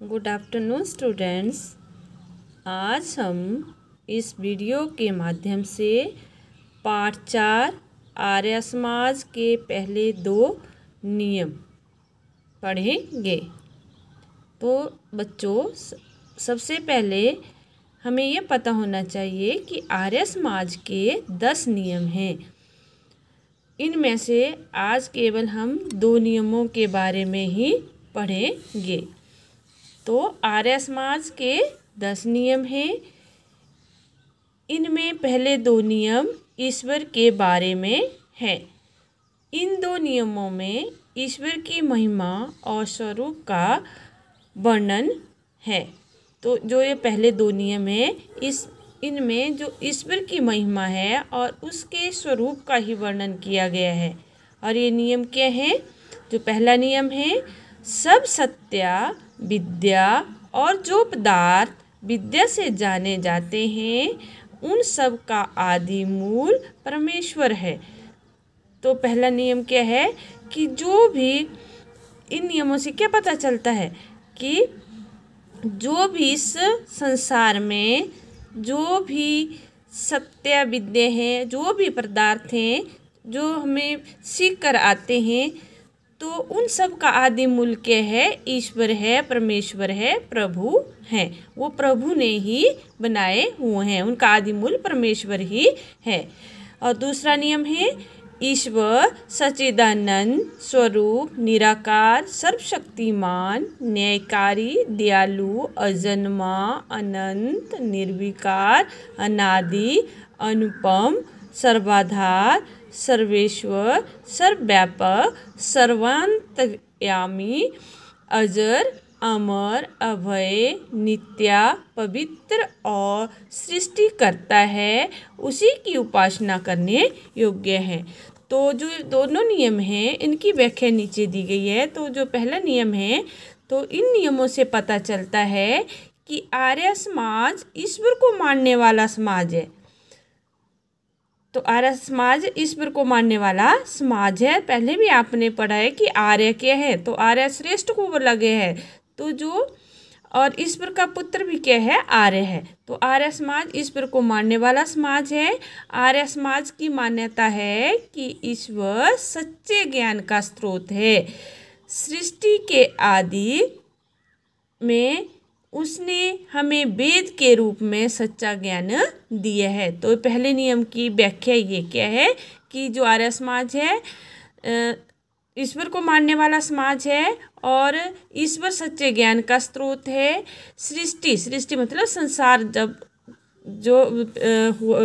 Good afternoon students. आज हम इस वीडियो के माध्यम से पाठ 4 आर्य समाज के पहले 2 नियम पढ़ेंगे। तो बच्चों, सबसे पहले हमें ये पता होना चाहिए कि आर्य समाज के 10 नियम हैं। इनमें से आज केवल हम 2 नियमों के बारे में ही पढ़ेंगे। तो आर्य समाज के 10 नियम हैं। इनमें पहले 2 नियम ईश्वर के बारे में हैं। इन 2 नियमों में ईश्वर की महिमा और स्वरूप का वर्णन है। तो जो ये पहले 2 नियम हैं, इनमें जो ईश्वर की महिमा है और उसके स्वरूप का ही वर्णन किया गया है। और ये नियम क्या हैं? जो पहला नियम है, सब सत्या विद्या और जो पदार्थ विद्या से जाने जाते हैं उन सब का आदि मूल परमेश्वर है। तो पहला नियम क्या है कि जो भी इन नियमों से क्या पता चलता है कि जो भी इस संसार में जो भी सत्य विद्या हैं, जो भी पदार्थ हैं जो हमें सीख कर आते हैं, तो उन सब का आदि मूल क्या है? ईश्वर है, परमेश्वर है, प्रभु हैं। वो प्रभु ने ही बनाए हुए हैं, उनका आदि मूल परमेश्वर ही है। और दूसरा नियम है, ईश्वर सच्चिदानंद स्वरूप निराकार सर्वशक्तिमान न्यायकारी दयालु अजन्मा अनंत निर्विकार अनादि अनुपम सर्वाधार सर्वेश्वर सर्वव्यापक सर्वांतर्यामी अजर अमर अभय नित्या पवित्र और सृष्टि करता है, उसी की उपासना करने योग्य है। तो जो दोनों नियम हैं इनकी व्याख्या नीचे दी गई है। तो जो पहला नियम है, तो इन नियमों से पता चलता है कि आर्य समाज ईश्वर को मानने वाला समाज है। तो आर्य समाज ईश्वर को मानने वाला समाज है। पहले भी आपने पढ़ा है कि आर्य क्या है, तो आर्य श्रेष्ठ को बोला गया है। तो जो और ईश्वर का पुत्र भी क्या है? आर्य है। तो आर्य समाज ईश्वर को मानने वाला समाज है। आर्य समाज की मान्यता है कि ईश्वर सच्चे ज्ञान का स्रोत है। सृष्टि के आदि में उसने हमें वेद के रूप में सच्चा ज्ञान दिया है। तो पहले नियम की व्याख्या ये क्या है कि जो आर्य समाज है ईश्वर को मानने वाला समाज है और ईश्वर सच्चे ज्ञान का स्रोत है। सृष्टि मतलब संसार जब जो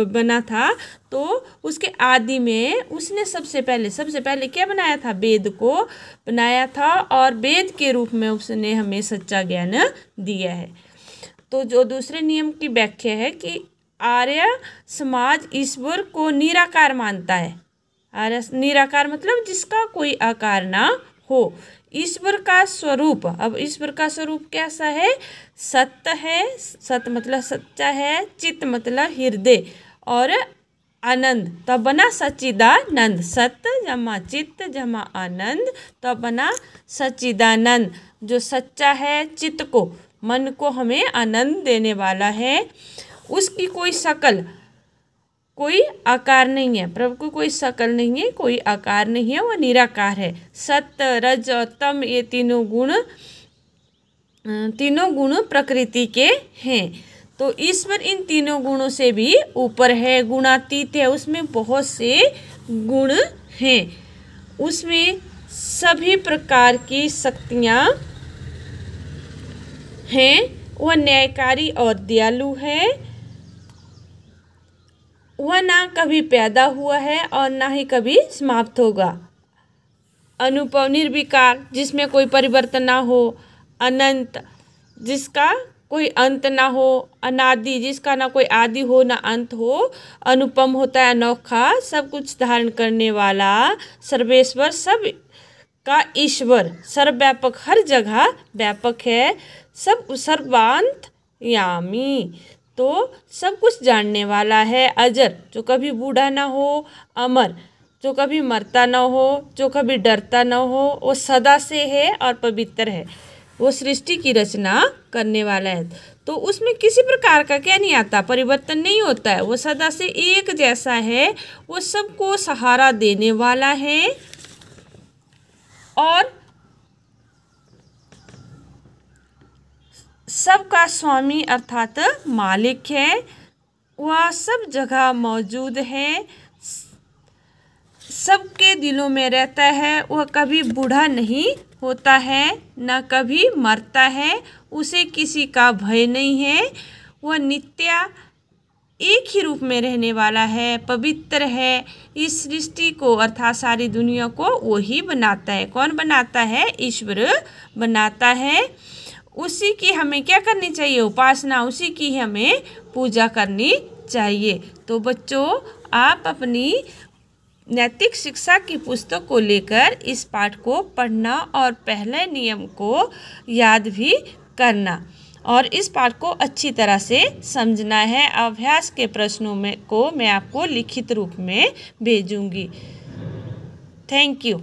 बना था, तो उसके आदि में उसने सबसे पहले क्या बनाया था? वेद को बनाया था और वेद के रूप में उसने हमें सच्चा ज्ञान दिया है। तो जो दूसरे नियम की व्याख्या है कि आर्य समाज ईश्वर को निराकार मानता है। आर्य निराकार मतलब जिसका कोई आकार ना हो। ईश्वर का स्वरूप, अब ईश्वर का स्वरूप कैसा है? सत्य है, सत्य मतलब सच्चा है, चित्त मतलब हृदय और आनंद, तब बना सच्चिदानंद। सत्य जमा चित्त जमा आनंद, तब बना सच्चिदानंद। जो सच्चा है, चित्त को मन को हमें आनंद देने वाला है। उसकी कोई आकार नहीं है। प्रभु को कोई शकल नहीं है, कोई आकार नहीं है, वह निराकार है। सत्य रज और तम ये तीनों गुण प्रकृति के हैं। तो ईश्वर इन तीनों गुणों से भी ऊपर है, गुणातीत है। उसमें बहुत से गुण हैं, उसमें सभी प्रकार की शक्तियाँ हैं। वह न्यायकारी और दयालु है। वह ना कभी पैदा हुआ है और ना ही कभी समाप्त होगा। अनुपम निर्विकार, जिसमें कोई परिवर्तन ना हो। अनंत, जिसका कोई अंत ना हो। अनादि, जिसका ना कोई आदि हो ना अंत हो। अनुपम होता है अनोखा, सब कुछ धारण करने वाला। सर्वेश्वर, सब का ईश्वर। सर्वव्यापक, हर जगह व्यापक है। सब सर्वांतर्यामी, तो सब कुछ जानने वाला है। अजर, जो कभी बूढ़ा ना हो। अमर, जो कभी मरता ना हो, जो कभी डरता ना हो। वो सदा से है और पवित्र है। वो सृष्टि की रचना करने वाला है। तो उसमें किसी प्रकार का क्या नहीं आता, परिवर्तन नहीं होता है। वो सदा से एक जैसा है, वो सबको सहारा देने वाला है और सबका स्वामी अर्थात मालिक है। वह सब जगह मौजूद है, सबके दिलों में रहता है। वह कभी बूढ़ा नहीं होता है, न कभी मरता है, उसे किसी का भय नहीं है। वह नित्य एक ही रूप में रहने वाला है, पवित्र है। इस सृष्टि को अर्थात सारी दुनिया को वही बनाता है। कौन बनाता है? ईश्वर बनाता है। उसी की हमें क्या करनी चाहिए? उपासना, उसी की हमें पूजा करनी चाहिए। तो बच्चों, आप अपनी नैतिक शिक्षा की पुस्तक को लेकर इस पाठ को पढ़ना और पहले नियम को याद भी करना और इस पाठ को अच्छी तरह से समझना है। अभ्यास के प्रश्नों में को मैं आपको लिखित रूप में भेजूंगी। Thank you.